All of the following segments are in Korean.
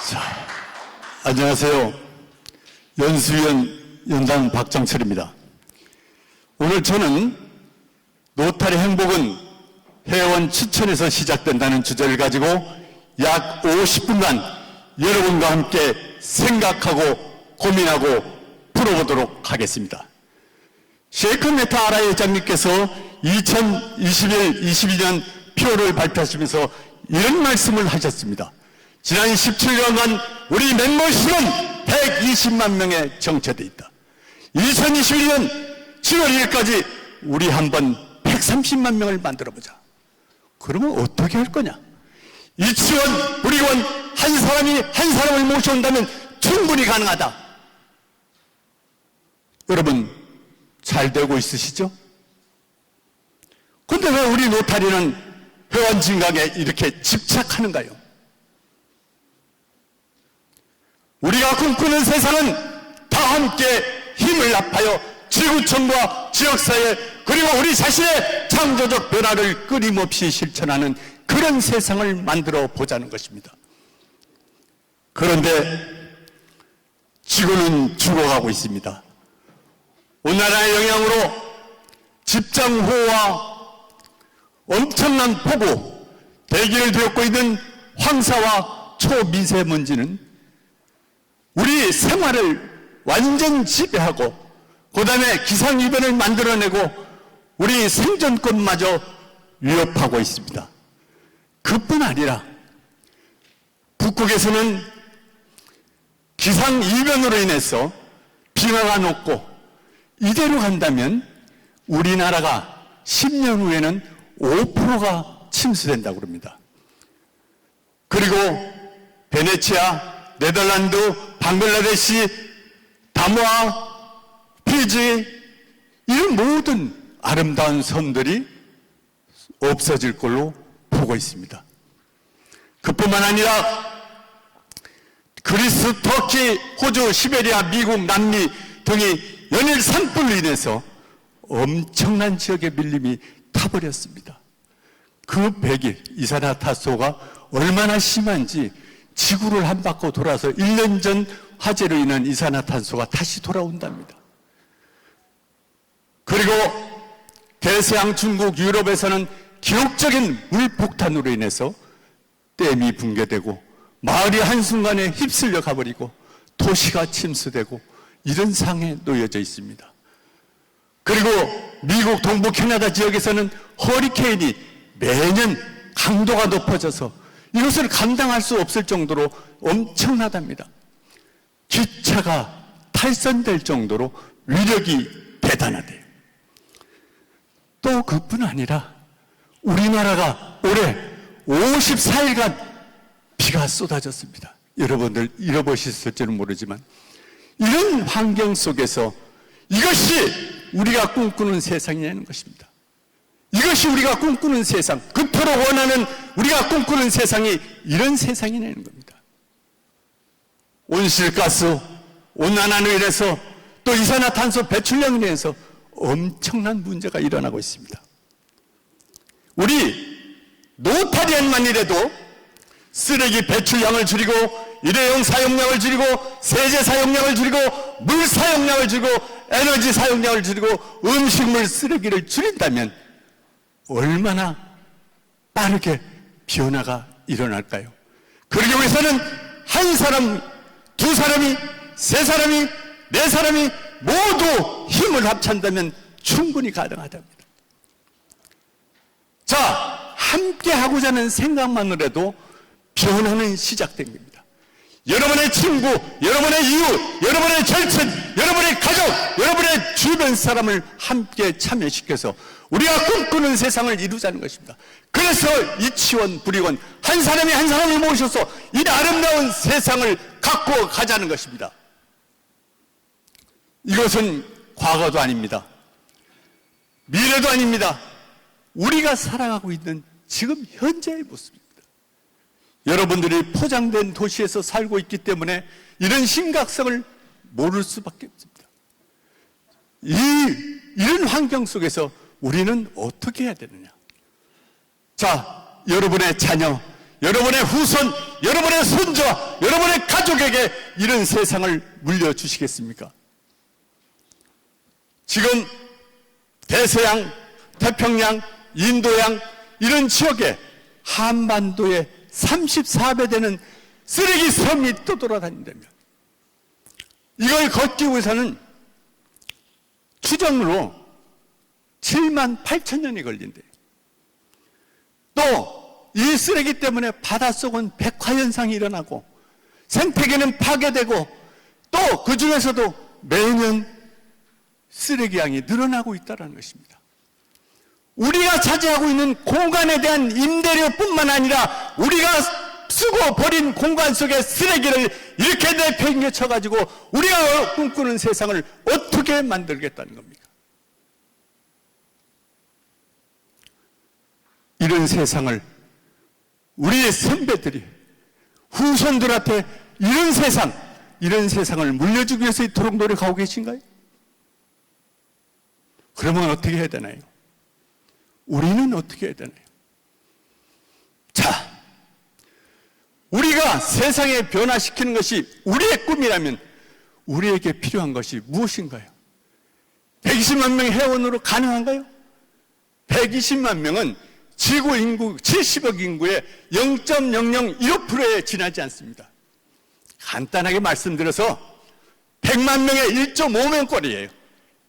자, 안녕하세요. 연수위원 연당 박정철입니다. 오늘 저는 노탈의 행복은 회원 추천에서 시작된다는 주제를 가지고 약 50분간 여러분과 함께 생각하고 고민하고 풀어보도록 하겠습니다. 셰이크 메타아라 회장님께서 2021-22년 표를 발표하시면서 이런 말씀을 하셨습니다. 지난 17년간 우리 멤버십은 120만 명에 정체되어 있다. 2021년 7월 1일까지 우리 한번 130만 명을 만들어보자. 그러면 어떻게 할 거냐? 이치원, 부리원 한 사람이 한 사람을 모셔온다면 충분히 가능하다. 여러분 잘 되고 있으시죠? 근데 왜 우리 노타리는 회원 증강에 이렇게 집착하는가요? 우리가 꿈꾸는 세상은 다 함께 힘을 합하여 지구촌과 지역사회 그리고 우리 자신의 창조적 변화를 끊임없이 실천하는 그런 세상을 만들어 보자는 것입니다. 그런데 지구는 죽어가고 있습니다. 온난화의 영향으로 집장호우와 엄청난 폭우, 대기를 뒤덮고 있는 황사와 초미세먼지는 우리 생활을 완전 지배하고 그 다음에 기상이변을 만들어내고 우리 생존권마저 위협하고 있습니다. 그뿐 아니라 북극에서는 기상이변으로 인해서 빙하가 녹고 이대로 간다면 우리나라가 10년 후에는 5%가 침수된다고 합니다. 그리고 베네치아, 네덜란드, 방글라데시, 다모아, 피지 이런 모든 아름다운 섬들이 없어질 걸로 보고 있습니다. 그뿐만 아니라 그리스, 터키, 호주, 시베리아, 미국, 남미 등이 연일 산불로 인해서 엄청난 지역의 밀림이 타버렸습니다. 그 100일 이산화탄소가 얼마나 심한지 지구를 한 바퀴 돌아서 1년 전 화재로 인한 이산화탄소가 다시 돌아온답니다. 그리고 대서양, 중국, 유럽에서는 기록적인 물폭탄으로 인해서 댐이 붕괴되고 마을이 한순간에 휩쓸려 가버리고 도시가 침수되고 이런 상황에 놓여져 있습니다. 그리고 미국 동부 캐나다 지역에서는 허리케인이 매년 강도가 높아져서 이것을 감당할 수 없을 정도로 엄청나답니다. 기차가 탈선될 정도로 위력이 대단하대요. 또 그뿐 아니라 우리나라가 올해 54일간 비가 쏟아졌습니다. 여러분들 잃어보셨을지는 모르지만 이런 환경 속에서 이것이 우리가 꿈꾸는 세상이라는 것입니다. 이것이 우리가 꿈꾸는 세상, 그토록 원하는 우리가 꿈꾸는 세상이 이런 세상이라는 겁니다. 온실가스, 온난화로 인해서 또 이산화탄소 배출량으로 인해서 엄청난 문제가 일어나고 있습니다. 우리 노타리안만이라도 쓰레기 배출량을 줄이고 일회용 사용량을 줄이고 세제 사용량을 줄이고 물 사용량을 줄이고 에너지 사용량을 줄이고 음식물 쓰레기를 줄인다면 얼마나 빠르게 변화가 일어날까요? 그러기 위해서는 한 사람, 두 사람이, 세 사람이, 네 사람이 모두 힘을 합친다면 충분히 가능하답니다. 자, 함께 하고자 하는 생각만으로도 변화는 시작된 겁니다. 여러분의 친구, 여러분의 이웃, 여러분의 절친, 여러분의 가족, 여러분의 주변 사람을 함께 참여시켜서 우리가 꿈꾸는 세상을 이루자는 것입니다. 그래서 이치원, 부리원 한 사람이 한 사람을 모셔서 이 아름다운 세상을 갖고 가자는 것입니다. 이것은 과거도 아닙니다. 미래도 아닙니다. 우리가 살아가고 있는 지금 현재의 모습입니다. 여러분들이 포장된 도시에서 살고 있기 때문에 이런 심각성을 모를 수밖에 없습니다. 이런 환경 속에서 우리는 어떻게 해야 되느냐? 자, 여러분의 자녀, 여러분의 후손, 여러분의 손자, 여러분의 가족에게 이런 세상을 물려주시겠습니까? 지금 대서양, 태평양, 인도양 이런 지역에 한반도에 34배 되는 쓰레기 섬이 또 돌아다닌다면 이걸 걷기 위해서는 추정으로 7만 8천 년이 걸린대요. 또 이 쓰레기 때문에 바닷속은 백화현상이 일어나고 생태계는 파괴되고 또 그 중에서도 매년 쓰레기 양이 늘어나고 있다는 것입니다. 우리가 차지하고 있는 공간에 대한 임대료뿐만 아니라 우리가 쓰고 버린 공간 속의 쓰레기를 이렇게 내팽개쳐가지고 우리가 꿈꾸는 세상을 어떻게 만들겠다는 겁니까? 이런 세상을 우리의 선배들이 후손들한테 이런 세상을 물려주기 위해서 이토록 노력하고 계신가요? 그러면 어떻게 해야 되나요? 우리는 어떻게 해야 되나요? 자, 우리가 세상에 변화시키는 것이 우리의 꿈이라면 우리에게 필요한 것이 무엇인가요? 120만 명의 회원으로 가능한가요? 120만 명은 지구 인구 70억 인구의 0.001%에 지나지 않습니다. 간단하게 말씀드려서 100만 명의 1.5명꼴이에요.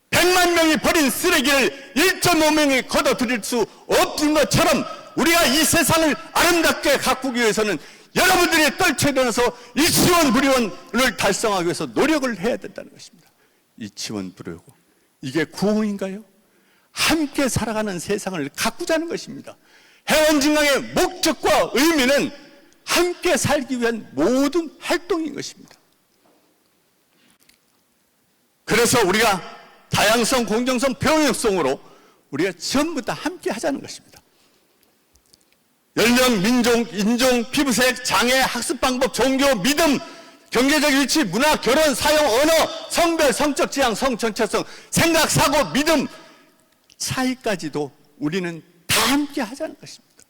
100만 명이 버린 쓰레기를 1.5명이 걷어들일 수 없는 것처럼 우리가 이 세상을 아름답게 가꾸기 위해서는 여러분들이 떨쳐 일어나서 이치원부리원을 달성하기 위해서 노력을 해야 된다는 것입니다. 이치원부리원, 이게 구호인가요? 함께 살아가는 세상을 가꾸자는 것입니다. 회원진강의 목적과 의미는 함께 살기 위한 모든 활동인 것입니다. 그래서 우리가 다양성, 공정성, 병역성으로 우리가 전부 다 함께 하자는 것입니다. 연령, 민족, 인종, 피부색, 장애, 학습 방법, 종교, 믿음, 경제적 위치, 문화, 결혼, 사용, 언어, 성별, 성적 지향, 성정체성, 생각, 사고, 믿음 차이까지도 우리는 다 함께 하자는 것입니다.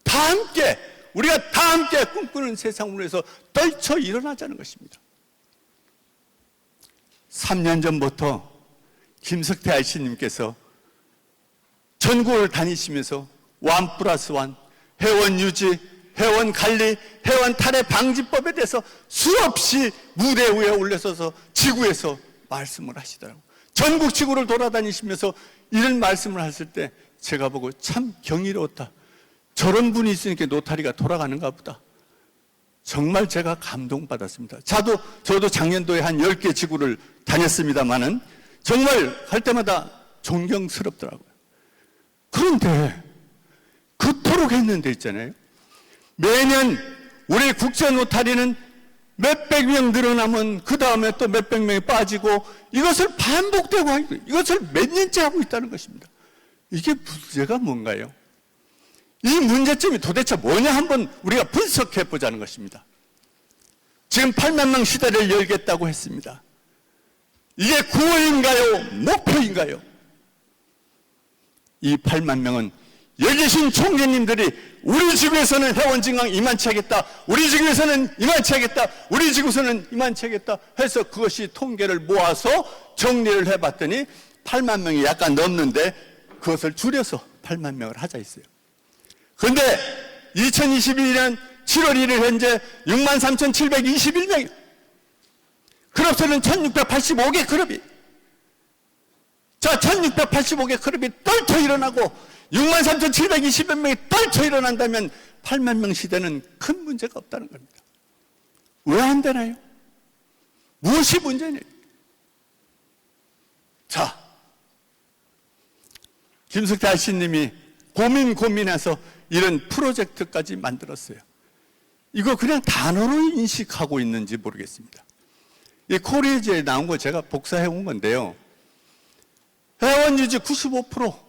다 함께, 우리가 다 함께 꿈꾸는 세상을 위해서 떨쳐 일어나자는 것입니다. 3년 전부터 김석태 아저씨님께서 전국을 다니시면서 1+1, 회원 유지, 회원 관리, 회원 탈해 방지법에 대해서 수없이 무대 위에 올려서서 지구에서 말씀을 하시더라고요. 전국 지구를 돌아다니시면서 이런 말씀을 하실 때 제가 보고 참 경이로웠다. 저런 분이 있으니까 노타리가 돌아가는가 보다. 정말 제가 감동받았습니다. 저도 작년도에 한 10개 지구를 다녔습니다만은 정말 할 때마다 존경스럽더라고요. 그런데 그토록 했는데 있잖아요. 매년 우리 국제 노타리는 몇백 명 늘어나면 그 다음에 또 몇백 명이 빠지고 이것을 반복되고 하고 이것을 몇 년째 하고 있다는 것입니다. 이게 문제가 뭔가요? 이 문제점이 도대체 뭐냐 한번 우리가 분석해 보자는 것입니다. 지금 8만 명 시대를 열겠다고 했습니다. 이게 구호인가요? 목표인가요? 이 8만 명은 여기 계신 총재님들이 우리 지구에서는 회원진강 이만치 하겠다, 우리 지구에서는 이만치 하겠다, 우리 지구에서는 이만치 하겠다 해서 그것이 통계를 모아서 정리를 해봤더니 8만 명이 약간 넘는데 그것을 줄여서 8만 명을 하자 했어요. 그런데 2021년 7월 1일 현재 63,721명이에요. 클럽수는 1685개 클럽이. 자, 1685개 클럽이 떨쳐 일어나고 63,721명이 떨쳐 일어난다면 8만 명 시대는 큰 문제가 없다는 겁니다. 왜 안 되나요? 무엇이 문제냐? 자, 김석태 아씨님이 고민해서 이런 프로젝트까지 만들었어요. 이거 그냥 단어로 인식하고 있는지 모르겠습니다. 이 코리에지에 나온 거 제가 복사해 온 건데요. 회원 유지 95%,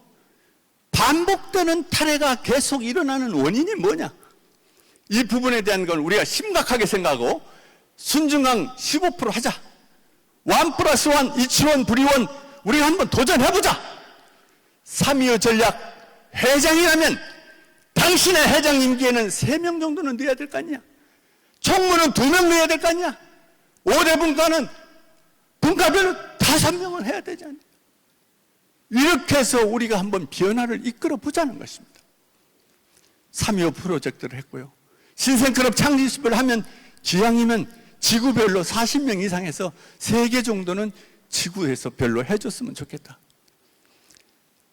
반복되는 탈해가 계속 일어나는 원인이 뭐냐? 이 부분에 대한 걸 우리가 심각하게 생각하고 순중강 15% 하자. 1+1, 이치원, 부리원 우리가 한번 도전해보자. 3.25 전략 회장이라면 단 당신의 회장 임기에는 3명 정도는 넣어야 될 거 아니야. 총무는 2명 넣어야 될 거 아니야. 5대 분과는 분과별로 5명은 해야 되지 않냐. 이렇게 해서 우리가 한번 변화를 이끌어 보자는 것입니다. 3.25 프로젝트를 했고요. 신생클럽 창립을 하면 기왕이면 지구별로 40명 이상 해서 3개 정도는 지구에서 별로 해줬으면 좋겠다.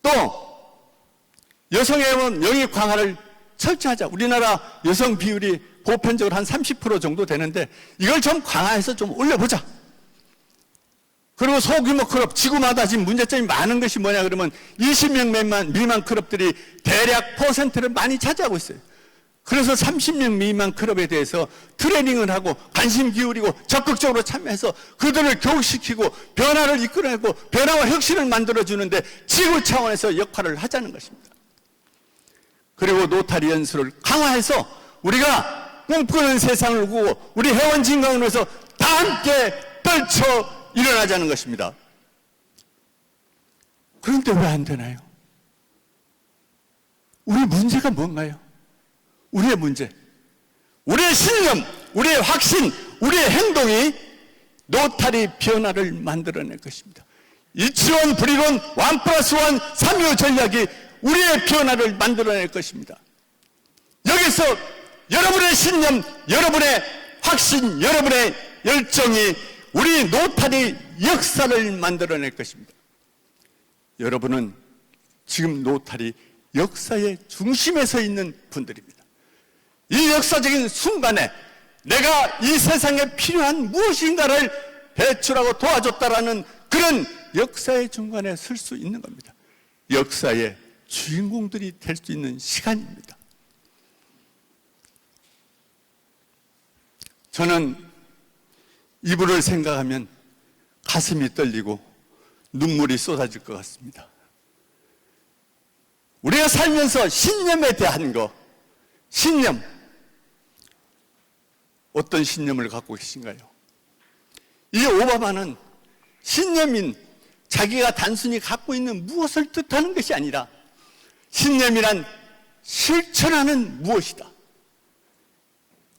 또 여성회원 영입 강화를 철저하자. 우리나라 여성 비율이 보편적으로 한 30% 정도 되는데 이걸 좀 강화해서 좀 올려보자. 그리고 소규모 클럽, 지구마다 지금 문제점이 많은 것이 뭐냐 그러면 20명 미만 클럽들이 대략 퍼센트를 많이 차지하고 있어요. 그래서 30명 미만 클럽에 대해서 트레이닝을 하고 관심 기울이고 적극적으로 참여해서 그들을 교육시키고 변화를 이끌어내고 변화와 혁신을 만들어주는데 지구 차원에서 역할을 하자는 것입니다. 그리고 노타리 연수를 강화해서 우리가 꿈꾸는 세상을 꾸고 우리 회원 진강을 위해서 다 함께 떨쳐 일어나자는 것입니다. 그런데 왜 안 되나요? 우리 문제가 뭔가요? 우리의 문제, 우리의 신념, 우리의 확신, 우리의 행동이 노타리 변화를 만들어낼 것입니다. 이치원, 불이론, 1+1, 3.25 전략이 우리의 변화를 만들어낼 것입니다. 여기서 여러분의 신념, 여러분의 확신, 여러분의 열정이 우리 노타리 역사를 만들어낼 것입니다. 여러분은 지금 노타리 역사의 중심에 서 있는 분들입니다. 이 역사적인 순간에 내가 이 세상에 필요한 무엇인가를 배출하고 도와줬다라는 그런 역사의 중간에 설 수 있는 겁니다. 역사의 주인공들이 될 수 있는 시간입니다. 저는 이분을 생각하면 가슴이 떨리고 눈물이 쏟아질 것 같습니다. 우리가 살면서 신념에 대한 거, 신념, 어떤 신념을 갖고 계신가요? 이 오바마는 신념인 자기가 단순히 갖고 있는 무엇을 뜻하는 것이 아니라 신념이란 실천하는 무엇이다.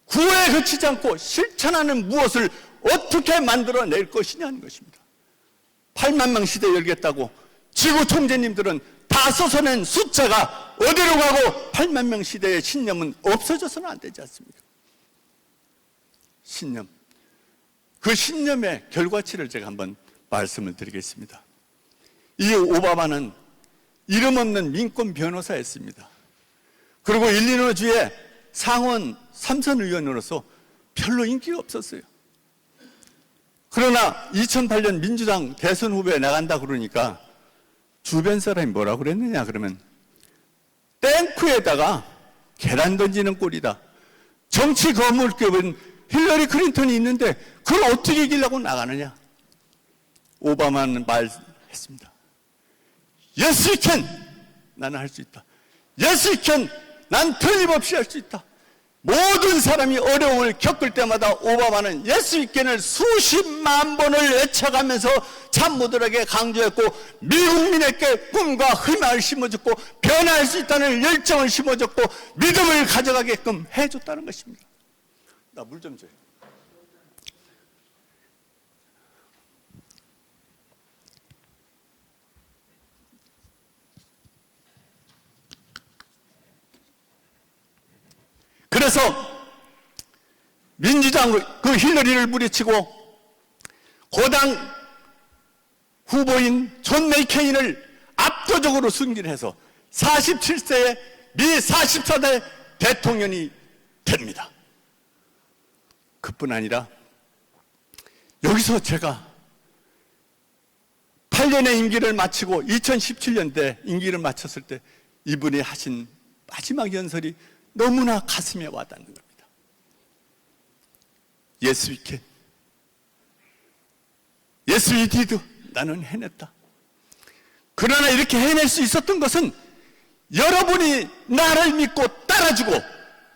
구호에 그치지 않고 실천하는 무엇을 어떻게 만들어낼 것이냐는 것입니다. 8만 명 시대 열겠다고 지구 총재님들은 다 써서낸 숫자가 어디로 가고 8만 명 시대의 신념은 없어져서는 안 되지 않습니까? 신념. 그 신념의 결과치를 제가 한번 말씀을 드리겠습니다. 이 오바마는 이름 없는 민권 변호사였습니다. 그리고 일리노이주의 상원 3선 의원으로서 별로 인기가 없었어요. 그러나 2008년 민주당 대선 후보에 나간다 그러니까 주변 사람이 뭐라고 그랬느냐 그러면 탱크에다가 계란 던지는 꼴이다. 정치 거물급은 힐러리 클린턴이 있는데 그걸 어떻게 이기려고 나가느냐. 오바마는 말했습니다. Yes, we can. 나는 할 수 있다. Yes, we can. 난 틀림없이 할 수 있다. 모든 사람이 어려움을 겪을 때마다 오바마는 Yes, we can을 수십만 번을 외쳐가면서 참모들에게 강조했고 미국민에게 꿈과 희망을 심어줬고 변화할 수 있다는 열정을 심어줬고 믿음을 가져가게끔 해줬다는 것입니다. 나 물 좀 줘요. 그래서 민주당 그 힐러리를 물리치고 고당 후보인 존 메케인을 압도적으로 승진해서 47세의 미 44대 대통령이 됩니다. 그뿐 아니라 여기서 제가 8년의 임기를 마치고 2017년대 임기를 마쳤을 때 이분이 하신 마지막 연설이 너무나 가슴에 와닿는 겁니다. Yes, we can. Yes, we did. 나는 해냈다. 그러나 이렇게 해낼 수 있었던 것은 여러분이 나를 믿고 따라주고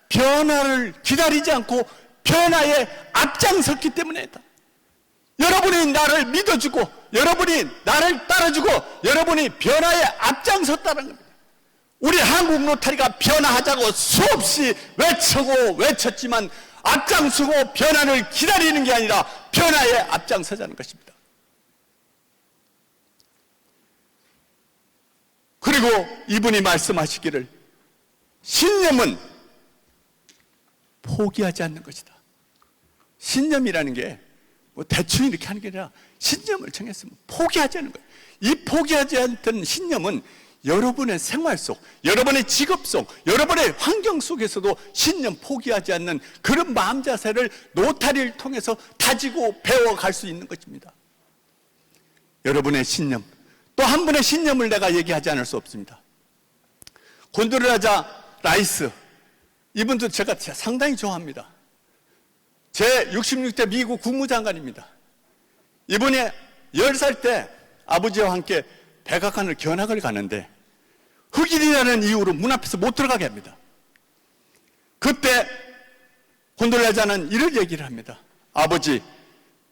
변화를 기다리지 않고 변화에 앞장섰기 때문이다. 여러분이 나를 믿어주고 여러분이 나를 따라주고 여러분이 변화에 앞장섰다는 겁니다. 우리 한국 로타리가 변화하자고 수없이 외치고 외쳤지만 앞장서고 변화를 기다리는 게 아니라 변화에 앞장서자는 것입니다. 그리고 이분이 말씀하시기를 신념은 포기하지 않는 것이다. 신념이라는 게 뭐 대충 이렇게 하는 게 아니라 신념을 정했으면 포기하지 않는 거예요. 이 포기하지 않던 신념은 여러분의 생활 속, 여러분의 직업 속, 여러분의 환경 속에서도 신념 포기하지 않는 그런 마음 자세를 노타리를 통해서 다지고 배워갈 수 있는 것입니다. 여러분의 신념, 또 한 분의 신념을 내가 얘기하지 않을 수 없습니다. 곤돌라자 라이스, 이분도 제가 상당히 좋아합니다. 제 66대 미국 국무장관입니다. 이분이 10살 때 아버지와 함께 백악관을 견학을 가는데 흑인이라는 이유로 문 앞에서 못 들어가게 합니다. 그때 곤돌라자는 이런 얘기를 합니다. 아버지,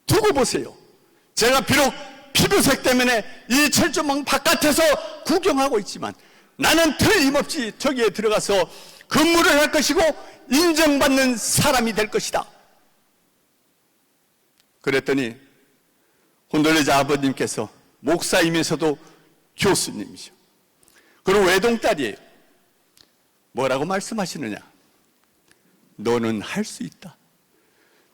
두고 보세요. 제가 비록 피부색 때문에 이 철조망 바깥에서 구경하고 있지만 나는 틀림없이 저기에 들어가서 근무를 할 것이고 인정받는 사람이 될 것이다. 그랬더니 곤돌라자 아버님께서 목사이면서도 교수님이죠. 그리고 외동딸이에요. 뭐라고 말씀하시느냐? 너는 할 수 있다.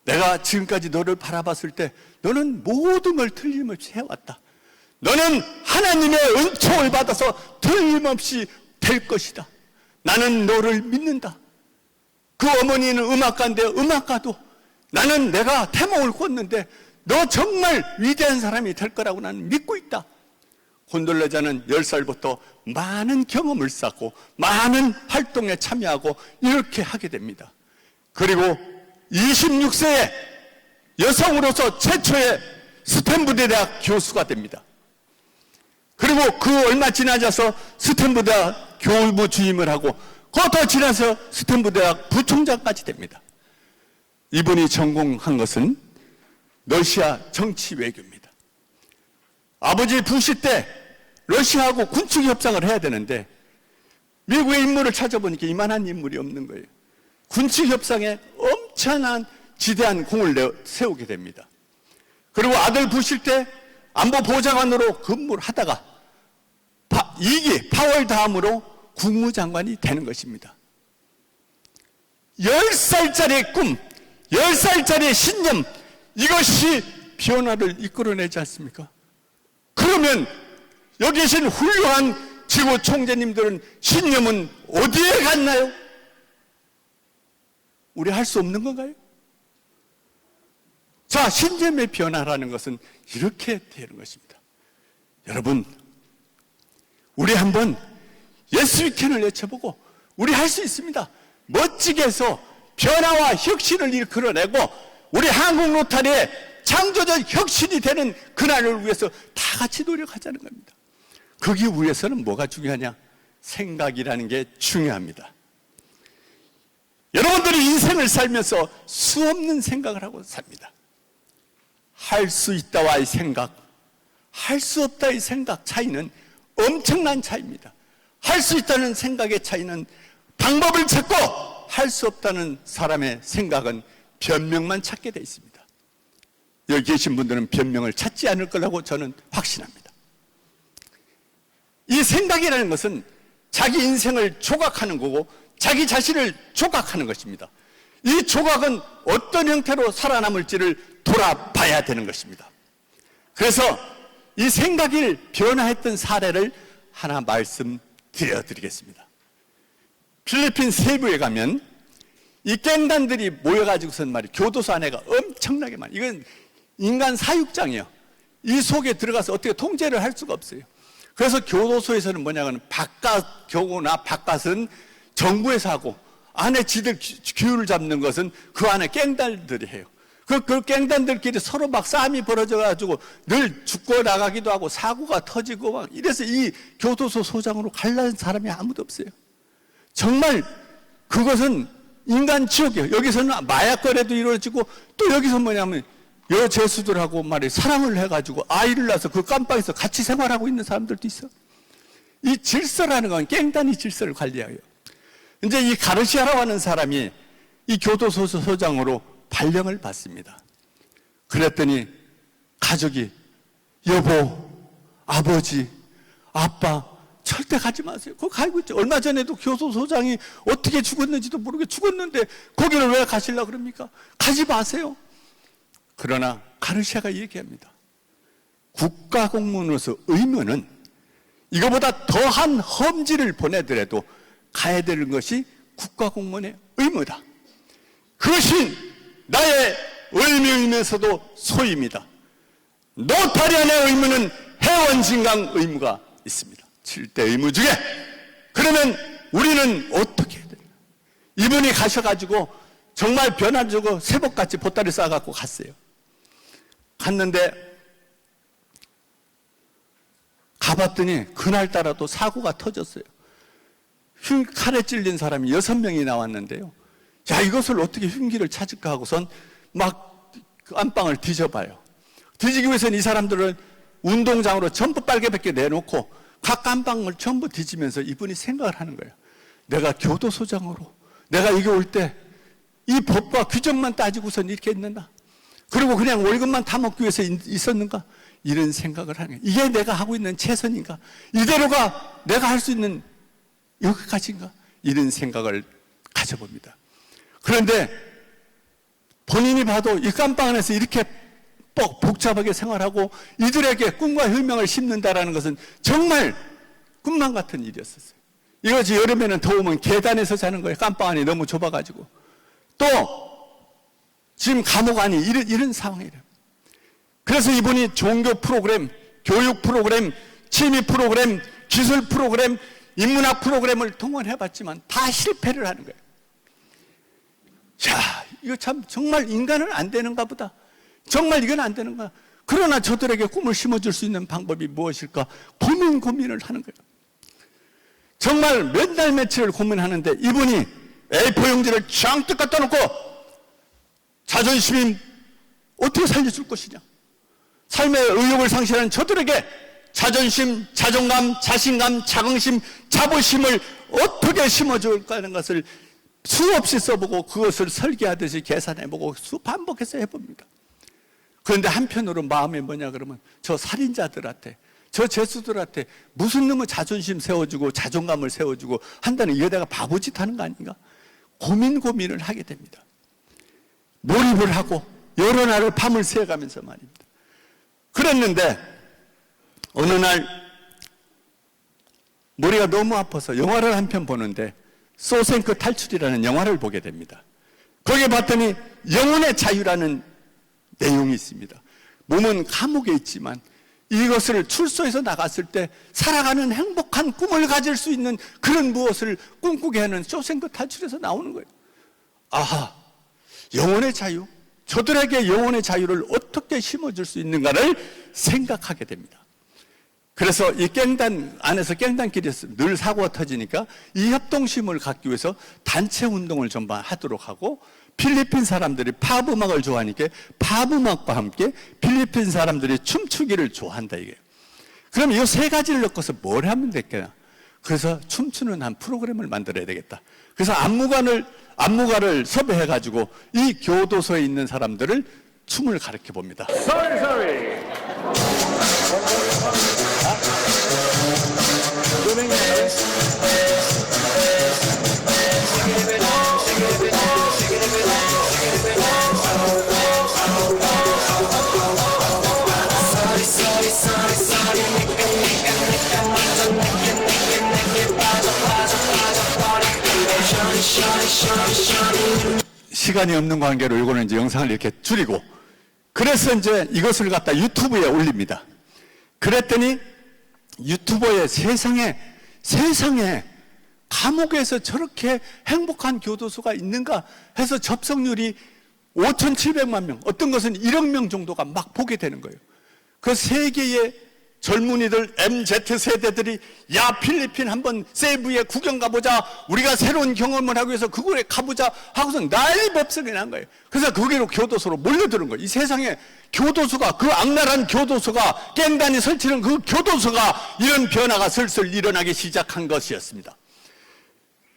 내가 지금까지 너를 바라봤을 때 너는 모든 걸 틀림없이 해왔다. 너는 하나님의 은총을 받아서 틀림없이 될 것이다. 나는 너를 믿는다. 그 어머니는 음악가인데 음악가도 나는 내가 태몽을 꿨는데 너 정말 위대한 사람이 될 거라고 나는 믿고 있다. 곤돌라자는 10살부터 많은 경험을 쌓고 많은 활동에 참여하고 이렇게 하게 됩니다. 그리고 26세에 여성으로서 최초의 스탠포드 대학 교수가 됩니다. 그리고 그 얼마 지나자서 스탠포드 대학 교우부 주임을 하고 더 지나서 스탠포드 대학 부총장까지 됩니다. 이분이 전공한 것은 러시아 정치 외교입니다. 아버지 부시 때 러시아하고 군축 협상을 해야 되는데 미국의 인물을 찾아보니까 이만한 인물이 없는 거예요. 군축 협상에 엄청난 지대한 공을 세우게 됩니다. 그리고 아들 부시 때 안보보좌관으로 근무를 하다가 2기 파월 다음으로 국무장관이 되는 것입니다. 10살짜리의 꿈, 10살짜리의 신념, 이것이 변화를 이끌어내지 않습니까? 그러면 여기 계신 훌륭한 지구 총재님들은 신념은 어디에 갔나요? 우리 할 수 없는 건가요? 자, 신념의 변화라는 것은 이렇게 되는 것입니다. 여러분, 우리 한번 예수 위켄을 외쳐보고 우리 할 수 있습니다. 멋지게 해서 변화와 혁신을 이끌어내고 우리 한국 로타리의 창조적 혁신이 되는 그날을 위해서 다 같이 노력하자는 겁니다. 거기 위해서는 뭐가 중요하냐? 생각이라는 게 중요합니다. 여러분들이 인생을 살면서 수없는 생각을 하고 삽니다. 할 수 있다와의 생각, 할 수 없다의 생각 차이는 엄청난 차이입니다. 할 수 있다는 생각의 차이는 방법을 찾고 할 수 없다는 사람의 생각은 변명만 찾게 되어 있습니다. 여기 계신 분들은 변명을 찾지 않을 거라고 저는 확신합니다. 이 생각이라는 것은 자기 인생을 조각하는 거고 자기 자신을 조각하는 것입니다. 이 조각은 어떤 형태로 살아남을지를 돌아봐야 되는 것입니다. 그래서 이 생각이 변화했던 사례를 하나 말씀드리겠습니다. 필리핀 세부에 가면 이 깽단들이 모여가지고선 말이에요. 교도소 안에가 엄청나게 많아요. 이건 인간 사육장이에요. 이 속에 들어가서 어떻게 통제를 할 수가 없어요. 그래서 교도소에서는 뭐냐면 바깥 교구나 바깥은 정부에서 하고 안에 지들 규율을 잡는 것은 그 안에 깽단들이 해요. 그 깽단들끼리 서로 막 싸움이 벌어져가지고 늘 죽고 나가기도 하고 사고가 터지고 막 이래서 이 교도소 소장으로 갈라는 사람이 아무도 없어요. 정말 그것은 인간 지옥이에요. 여기서는 마약 거래도 이루어지고 또 여기서 뭐냐면 여제수들하고 말이에요. 사랑을 해가지고 아이를 낳아서 그 깜빵에서 같이 생활하고 있는 사람들도 있어. 이 질서라는 건 깽단이 질서를 관리해요. 이제 이 가르시아라고 하는 사람이 이 교도소 소장으로 발령을 받습니다. 그랬더니 가족이 여보, 아버지, 아빠 절대 가지 마세요. 거기 가고 있죠. 얼마 전에도 교도소장이 어떻게 죽었는지도 모르게 죽었는데 거기를 왜 가시려고 그럽니까? 가지 마세요. 그러나 가르시아가 얘기합니다. 국가공무원으로서 의무는 이거보다 더한 험지를 보내더라도 가야 되는 것이 국가공무원의 의무다. 그것이 나의 의무이면서도 소임이다. 노타리안의 의무는 해원진강 의무가 있습니다. 7대 의무 중에. 그러면 우리는 어떻게 해야 되나? 이분이 가셔가지고 정말 변화주고 새복같이 보따리 싸갖고 갔어요. 갔는데 가봤더니 그날따라 또 사고가 터졌어요. 칼에 찔린 사람이 6명이 나왔는데요. 야, 이것을 어떻게 흉기를 찾을까 하고선 막 그 안방을 뒤져봐요. 뒤지기 위해서는 이 사람들을 운동장으로 전부 빨개벗게 내놓고 각 안방을 전부 뒤지면서 이분이 생각을 하는 거예요. 내가 교도소장으로 내가 이게 올 때 이 법과 규정만 따지고선 이렇게 있는가? 그리고 그냥 월급만 타먹기 위해서 있었는가? 이런 생각을 하는 거예요. 이게 내가 하고 있는 최선인가? 이대로가 내가 할 수 있는 여기까지인가? 이런 생각을 가져봅니다. 그런데 본인이 봐도 이 깜빵 안에서 이렇게 복잡하게 생활하고 이들에게 꿈과 희망을 심는다라는 것은 정말 꿈만 같은 일이었었어요. 이것이 여름에는 더우면 계단에서 자는 거예요. 깜빵 안이 너무 좁아가지고. 또 지금 감옥 안이 이런 상황이래요. 그래서 이분이 종교 프로그램, 교육 프로그램, 취미 프로그램, 기술 프로그램, 인문학 프로그램을 동원해봤지만 다 실패를 하는 거예요. 야, 이거 참 정말 인간은 안 되는가 보다. 정말 이건 안 되는가. 그러나 저들에게 꿈을 심어줄 수 있는 방법이 무엇일까? 고민을 하는 거예요. 정말 몇 날 며칠을 고민하는데 이분이 A4 용지를 잔뜩 갖다 놓고 자존심이 어떻게 살려줄 것이냐. 삶의 의욕을 상실하는 저들에게 자존심, 자존감, 자신감, 자긍심, 자부심을 어떻게 심어줄까 하는 것을 수없이 써보고 그것을 설계하듯이 계산해보고 반복해서 해봅니다. 그런데 한편으로 마음이 뭐냐 그러면 저 살인자들한테, 저 죄수들한테 무슨 놈의 자존심 세워주고 자존감을 세워주고 한다는 이거 내가 바보짓 하는 거 아닌가? 고민을 하게 됩니다. 몰입을 하고 여러 날을 밤을 새가면서 말입니다. 그랬는데 어느 날 머리가 너무 아파서 영화를 한 편 보는데 소생크 탈출이라는 영화를 보게 됩니다. 거기에 봤더니 영혼의 자유라는 내용이 있습니다. 몸은 감옥에 있지만 이것을 출소해서 나갔을 때 살아가는 행복한 꿈을 가질 수 있는 그런 무엇을 꿈꾸게 하는 소생크 탈출에서 나오는 거예요. 아하, 영혼의 자유, 저들에게 영혼의 자유를 어떻게 심어줄 수 있는가를 생각하게 됩니다. 그래서 이 깽단 안에서 깽단끼리에서 늘 사고가 터지니까 이 협동심을 갖기 위해서 단체 운동을 좀 하도록 하고 필리핀 사람들이 팝 음악을 좋아하니까 팝 음악과 함께 필리핀 사람들이 춤추기를 좋아한다 이게. 그럼 이 세 가지를 엮어서 뭘 하면 될까요? 그래서 춤추는 한 프로그램을 만들어야 되겠다. 그래서 안무가를 섭외해가지고 이 교도소에 있는 사람들을 춤을 가르쳐 봅니다. Sorry. 시간이 없는 관계로 이거는 이제 영상을 이렇게 줄이고 그래서 이제 이것을 갖다 유튜브에 올립니다. 그랬더니 유튜버에 세상에 감옥에서 저렇게 행복한 교도소가 있는가 해서 접속률이 5,700만 명, 어떤 것은 1억 명 정도가 막 보게 되는 거예요. 그 세계의 젊은이들 MZ세대들이 야 필리핀 한번 세부에 구경 가보자, 우리가 새로운 경험을 하기 위해서 그곳에 가보자 하고서 난리 법석이 난 거예요. 그래서 거기로 교도소로 몰려드는 거예요. 이 세상에 교도소가, 그 악랄한 교도소가, 깽단이 설치는 그 교도소가 이런 변화가 슬슬 일어나기 시작한 것이었습니다.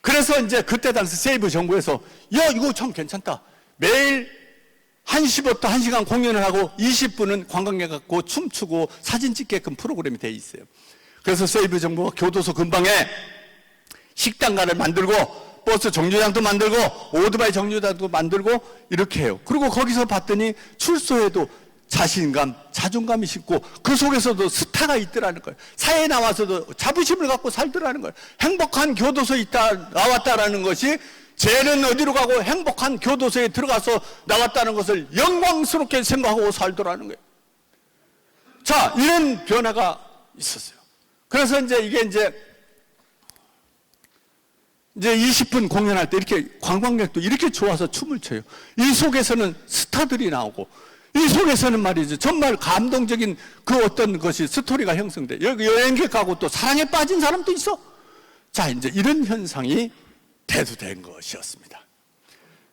그래서 이제 그때 당시 세이브 정부에서 야 이거 참 괜찮다, 매일 1시부터 1시간 공연을 하고 20분은 관광객 갖고 춤추고 사진 찍게끔 프로그램이 돼 있어요. 그래서 세이브 정부가 교도소 근방에 식당가를 만들고 버스 정류장도 만들고 오토바이 정류장도 만들고 이렇게 해요. 그리고 거기서 봤더니 출소에도 자신감, 자존감이 있고 그 속에서도 스타가 있더라는 거예요. 사회에 나와서도 자부심을 갖고 살더라는 거예요. 행복한 교도소에 나왔다라는 것이, 쟤는 어디로 가고 행복한 교도소에 들어가서 나왔다는 것을 영광스럽게 생각하고 살더라는 거예요. 자, 이런 변화가 있었어요. 그래서 이게 이제 20분 공연할 때 이렇게 관광객도 이렇게 좋아서 춤을 춰요. 이 속에서는 스타들이 나오고, 이 속에서는 말이죠, 정말 감동적인 그 어떤 것이 스토리가 형성돼. 여기 여행객 가고 또 사랑에 빠진 사람도 있어. 자, 이제 이런 현상이 대두된 것이었습니다.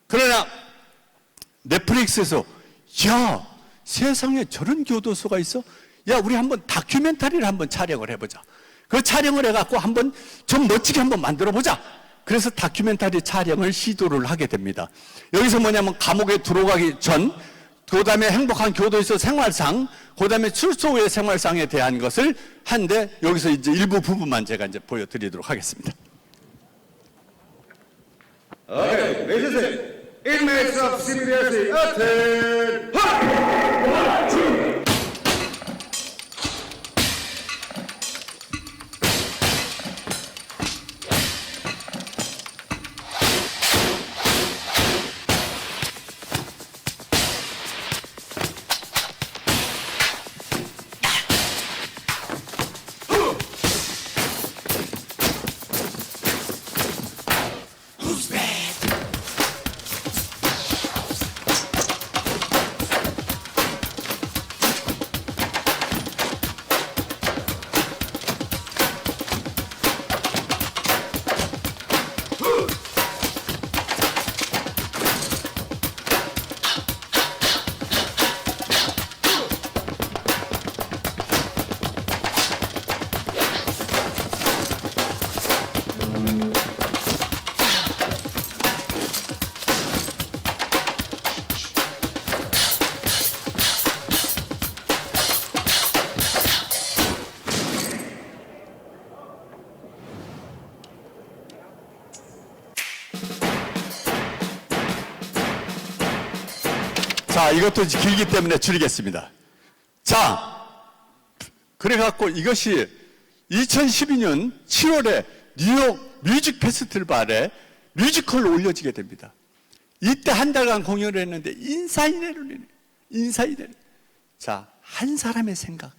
그러나 넷플릭스에서 야 세상에 저런 교도소가 있어? 야 우리 한번 다큐멘터리를 한번 촬영을 해보자. 그 촬영을 해갖고 한번 좀 멋지게 한번 만들어보자. 그래서 다큐멘터리 촬영을 시도를 하게 됩니다. 여기서 뭐냐면 감옥에 들어가기 전, 그 다음에 행복한 교도소 생활상, 그 다음에 출소 후의 생활상에 대한 것을 한데, 여기서 이제 일부 부분만 제가 이제 보여드리도록 하겠습니다. Okay, ladies and gentlemen, inmates of CBSE, attend! One, two. 자, 이것도 길기 때문에 줄이겠습니다. 자, 그래갖고 이것이 2012년 7월에 뉴욕 뮤직 페스티벌에 뮤지컬로 올려지게 됩니다. 이때 한 달간 공연을 했는데 인사이대로. 자, 한 사람의 생각,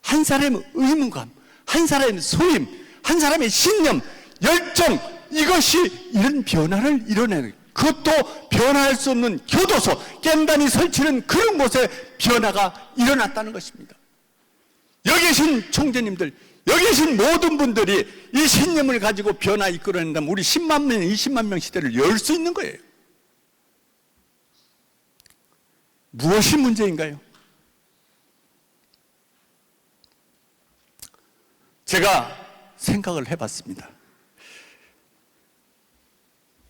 한 사람의 의무감, 한 사람의 소임, 한 사람의 신념, 열정, 이것이 이런 변화를 이뤄내는 거예요. 그것도 변화할 수 없는 교도소, 깽단이 설치는 그런 곳에 변화가 일어났다는 것입니다. 여기 계신 총재님들, 여기 계신 모든 분들이 이 신념을 가지고 변화 이끌어낸다면 우리 10만 명, 20만 명 시대를 열 수 있는 거예요. 무엇이 문제인가요? 제가 생각을 해봤습니다.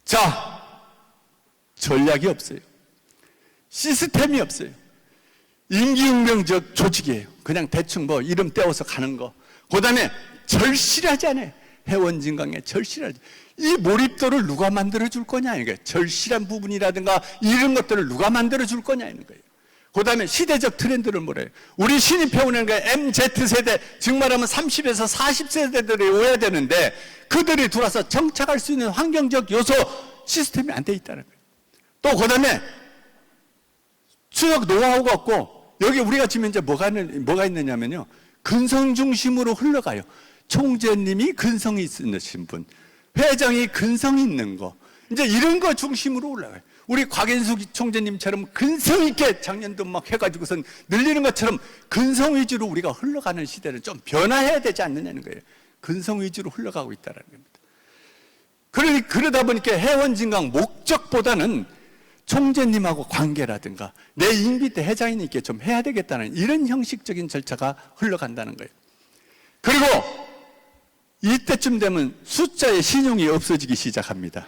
자, 전략이 없어요. 시스템이 없어요. 임기응명적 조직이에요. 그냥 대충 뭐 이름 떼어서 가는 거. 그 다음에 절실하지 않아요. 회원진강에 절실하지. 이 몰입도를 누가 만들어줄 거냐, 이게 절실한 부분이라든가 이런 것들을 누가 만들어줄 거냐, 이런 거예요. 그 다음에 시대적 트렌드를 뭐래요? 우리 신입회원은 MZ세대, 즉 말하면 30에서 40세대들이 오야 되는데 그들이 들어와서 정착할 수 있는 환경적 요소, 시스템이 안 돼 있다는 거예요. 또 그 다음에 수역 노하우가 없고, 여기 우리가 지금 이제 뭐가 있느냐면요, 근성 중심으로 흘러가요. 총재님이 근성이 있으신 분, 회장이 근성이 있는 거, 이제 이런 거 중심으로 올라가요. 우리 곽인숙 총재님처럼 근성 있게 작년도 막 해가지고선 늘리는 것처럼 근성 위주로 우리가 흘러가는 시대는 좀 변화해야 되지 않느냐는 거예요. 근성 위주로 흘러가고 있다는 겁니다. 그러다 보니까 회원진강 목적보다는 총재님하고 관계라든가 내 임기 때 회장이니까 좀 해야 되겠다는 이런 형식적인 절차가 흘러간다는 거예요. 그리고 이때쯤 되면 숫자의 신용이 없어지기 시작합니다.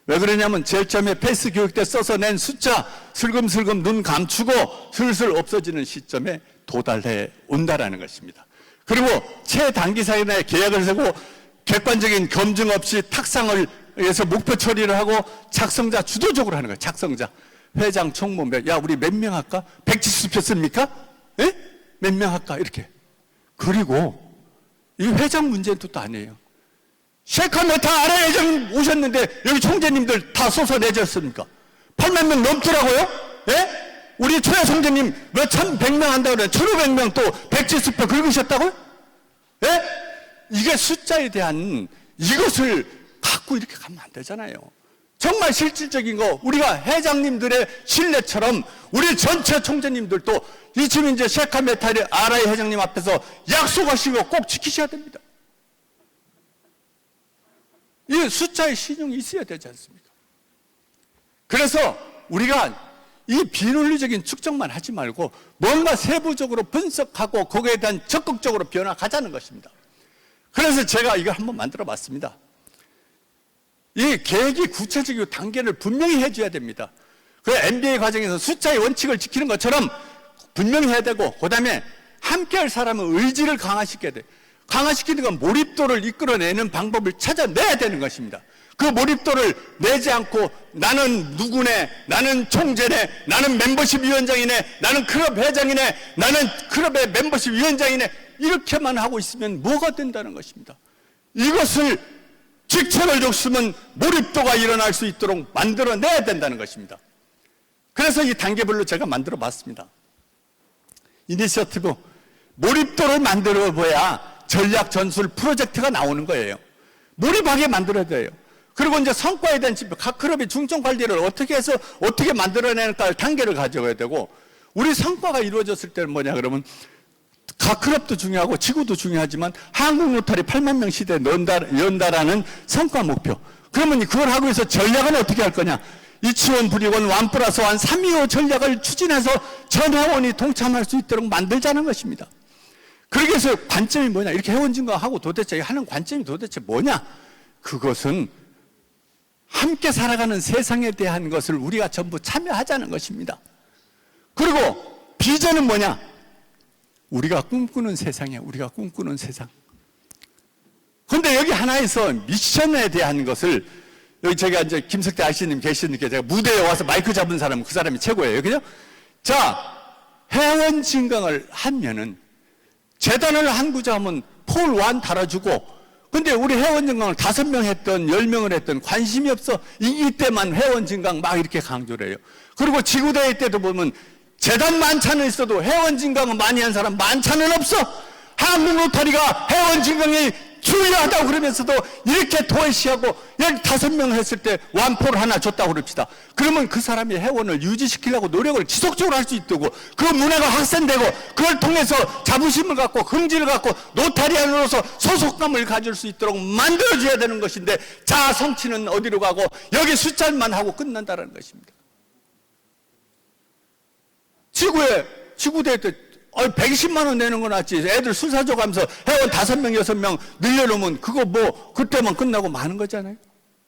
왜 그러냐면 제일 처음에 패스 교육 때 써서 낸 숫자 슬금슬금 눈 감추고 슬슬 없어지는 시점에 도달해 온다라는 것입니다. 그리고 최단기 사이에 계약을 세고 객관적인 검증 없이 탁상을 해서 목표 처리를 하고 작성자 주도적으로 하는 거예요. 작성자 회장 총무 야 우리 몇 명 할까? 170표 씁니까? 예? 몇 명 할까? 이렇게. 그리고 이 회장 문제는 또 아니에요. 셰카메타 아래 회장 오셨는데 여기 총재님들 다 쏟아내셨습니까? 8만 명 넘더라고요? 예? 우리 초야 총재님 몇 1,100명 한다고 그래. 1,500명 또 170표 긁으셨다고요? 예? 이게 숫자에 대한 이것을 갖고 이렇게 가면 안 되잖아요. 정말 실질적인 거 우리가 회장님들의 신뢰처럼 우리 전체 총재님들도 이 지금 이제 셰카메타리 아라이 회장님 앞에서 약속하시고 꼭 지키셔야 됩니다. 이 숫자의 신용이 있어야 되지 않습니까? 그래서 우리가 이 비논리적인 측정만 하지 말고 뭔가 세부적으로 분석하고 거기에 대한 적극적으로 변화하자는 것입니다. 그래서 제가 이걸 한번 만들어 봤습니다. 이 계획이 구체적이고 단계를 분명히 해줘야 됩니다. 그 MBA 과정에서 숫자의 원칙을 지키는 것처럼 분명히 해야 되고, 그 다음에 함께할 사람은 의지를 강화시켜야 돼요. 강화시키는 건 몰입도를 이끌어내는 방법을 찾아내야 되는 것입니다. 그 몰입도를 내지 않고 나는 누구네, 나는 총재네, 나는 멤버십 위원장이네, 나는 클럽 회장이네, 나는 클럽의 멤버십 위원장이네, 이렇게만 하고 있으면 뭐가 된다는 것입니다. 이것을 직책을 줬으면 몰입도가 일어날 수 있도록 만들어내야 된다는 것입니다. 그래서 이 단계별로 제가 만들어 봤습니다. 이니셔티브, 몰입도를 만들어 봐야 전략 전술 프로젝트가 나오는 거예요. 몰입하게 만들어야 돼요. 그리고 이제 성과에 대한 지표, 각 클럽의 중점 관리를 어떻게 해서 어떻게 만들어내는가 단계를 가져가야 되고, 우리 성과가 이루어졌을 때는 뭐냐 그러면 각 클럽도 중요하고 지구도 중요하지만 한국 로터리 8만 명 시대에 연다라는 성과 목표. 그러면 그걸 하고 해서 전략은 어떻게 할 거냐? 이치원, 불이원, 1+1, 325 전략을 추진해서 전 회원이 동참할 수 있도록 만들자는 것입니다. 그렇게 해서 관점이 뭐냐? 이렇게 회원 증가하고 도대체 하는 관점이 도대체 뭐냐? 그것은 함께 살아가는 세상에 대한 것을 우리가 전부 참여하자는 것입니다. 그리고 비전은 뭐냐? 우리가 꿈꾸는 세상이야. 우리가 꿈꾸는 세상. 그런데 여기 하나에서 미션에 대한 것을, 여기 제가 이제 김석대 아씨님 계시니까 제가 무대에 와서 마이크 잡은 사람은 그 사람이 최고예요. 그죠? 자, 회원 증강을 하면은 재단을 한 구자하면 폴 1 달아주고, 근데 우리 회원 증강을 5명 했던 10명을 했던 관심이 없어. 이때만 회원 증강 막 이렇게 강조를 해요. 그리고 지구대회 때도 보면 재단 만찬은 있어도 회원 증강은 많이 한 사람 만찬은 없어. 한국 로터리가 회원 증강이 중요하다고 그러면서도 이렇게 도외시하고 15명 했을 때 완포를 하나 줬다고 그럽시다. 그러면 그 사람이 회원을 유지시키려고 노력을 지속적으로 할 수 있다고, 그 문화가 확산되고 그걸 통해서 자부심을 갖고 긍지를 갖고 노타리안으로서 소속감을 가질 수 있도록 만들어줘야 되는 것인데, 자 성취는 어디로 가고 여기 숫자만 하고 끝난다는 것입니다. 지구대회 때 120만 원 내는 건 낫지. 애들 술 사줘가면서 회원 5명, 6명 늘려놓으면 그거 뭐 그때만 끝나고 마는 거잖아요.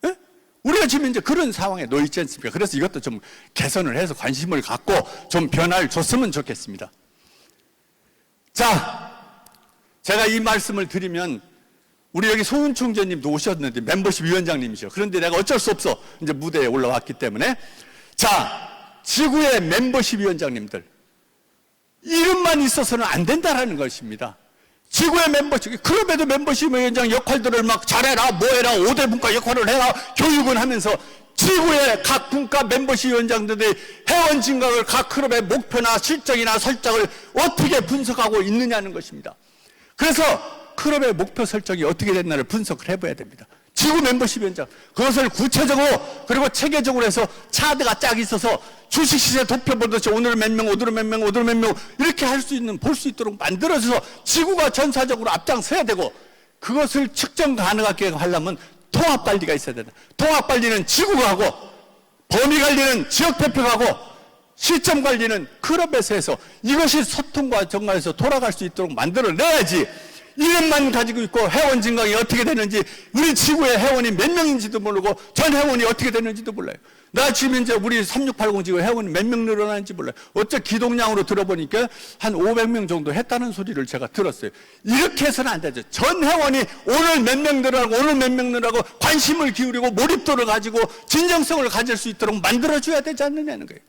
예? 우리가 지금 이제 그런 상황에 놓이지 않습니까? 그래서 이것도 좀 개선을 해서 관심을 갖고 좀 변화를 줬으면 좋겠습니다. 자, 제가 이 말씀을 드리면 우리 여기 소윤 총재님도 오셨는데 멤버십 위원장님이셔. 그런데 내가 어쩔 수 없어. 이제 무대에 올라왔기 때문에. 자, 지구의 멤버십 위원장님들, 이름만 있어서는 안 된다라는 것입니다. 지구의 멤버십, 클럽에도 멤버십 위원장 역할들을 막 잘해라, 뭐해라, 5대 분과 역할을 해라, 교육은 하면서 지구의 각 분과 멤버십 위원장들이 회원 증강을 각 클럽의 목표나 실적이나 설정을 어떻게 분석하고 있느냐는 것입니다. 그래서 클럽의 목표 설정이 어떻게 됐나를 분석을 해봐야 됩니다. 지구 멤버십위원장. 그것을 구체적으로 그리고 체계적으로 해서 차드가 쫙 있어서 주식시세 도표 보듯이 오늘은 몇 명, 오늘은 몇 명, 오늘은 몇 명 이렇게 할 수 있는, 볼 수 있도록 만들어져서 지구가 전사적으로 앞장서야 되고, 그것을 측정 가능하게 하려면 통합관리가 있어야 된다. 통합관리는 지구가 하고, 범위관리는 지역대표가 하고, 시점관리는 클럽에서 해서 이것이 소통과 정말에서 돌아갈 수 있도록 만들어내야지. 이름만 가지고 있고 회원 증강이 어떻게 되는지, 우리 지구의 회원이 몇 명인지도 모르고 전 회원이 어떻게 되는지도 몰라요. 나 지금 이제 우리 3680 지구 회원이 몇 명 늘어나는지 몰라요. 어째 기동량으로 들어보니까 한 500명 정도 했다는 소리를 제가 들었어요. 이렇게 해서는 안 되죠. 전 회원이 오늘 몇 명 늘어나고 오늘 몇 명 늘어나고 관심을 기울이고 몰입도를 가지고 진정성을 가질 수 있도록 만들어줘야 되지 않느냐는 거예요.